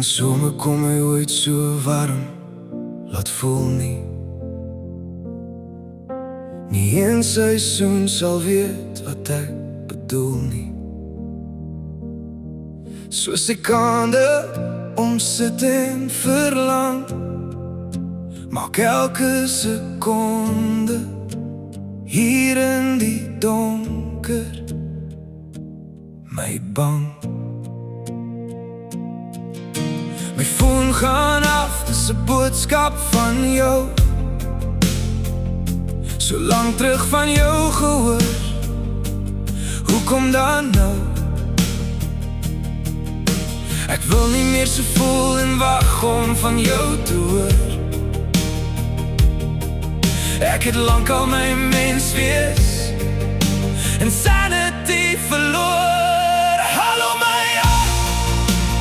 een somer kom my ooit so warm laat voel nie. Nie een seisoen sal weet wat ek bedoel nie. Soos die kande omsit en verlang, maak elke sekonde hier in die donker my bang. My foon gaan af, dis 'n boodskap van jou, so lang terug van jou gehoor. Hoekom dan nou? Ek wil nie meer so voel en wag om van jou te hoor. Ek het lang al my mens wees en sanity verloor. Hallo my hart,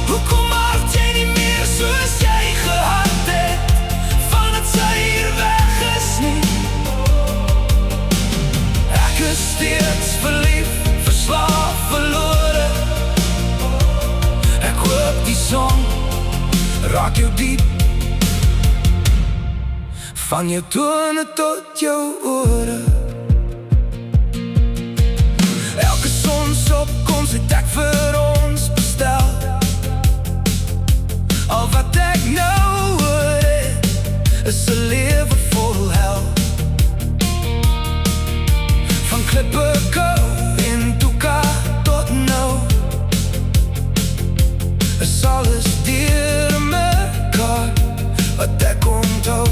hoekom hart jy nie meer soos jy gehad het, vandat sy hier weg is nie? Ek is steeds verlief, verslaaf, verlore. Ek hoop die song raak jou diep, van jou tone tot jou ore. Elke sonsopkoms het ek vir ons bestel. Al wat ek nou hoor het, is 'n lewe vol hel. Van Klippekou in Tuka tot nou, is alles deur mekaar wat ek onthou.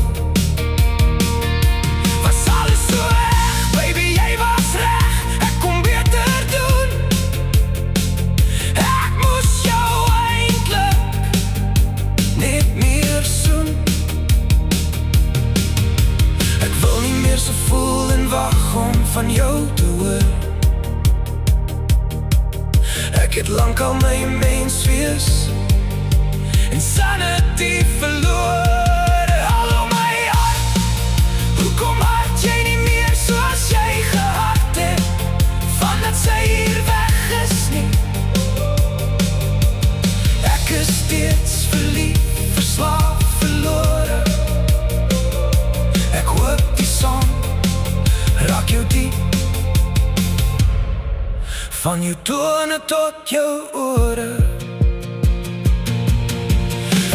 Van jou te hoor. Ek het lang al my mens wees en sanity verloor. Hallo my hart, hoekom hart jy nie meer soos jy gehad het, vandat sy hier weg is nie? Ek is steeds verlief, verslaaf, verlore. Ek hoop die song raak jou diep, van jou tone tot jou ore.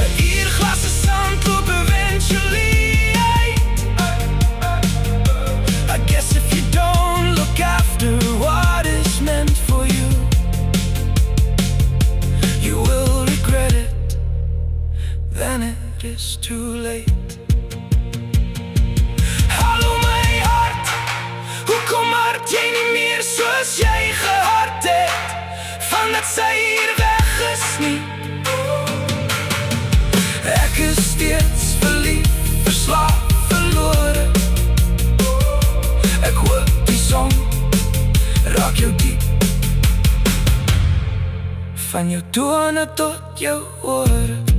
'n uurglas se sand loop eventually uit. I guess if you don't look after what is meant for you, you will regret it, then it is too late. Jy nie meer soos jy gehad het, vandat sy hier weg is nie? Ek is steeds verlief, verslaaf, verlore. Ek hoop die song raak jou diep, van jou tone tot jou ore.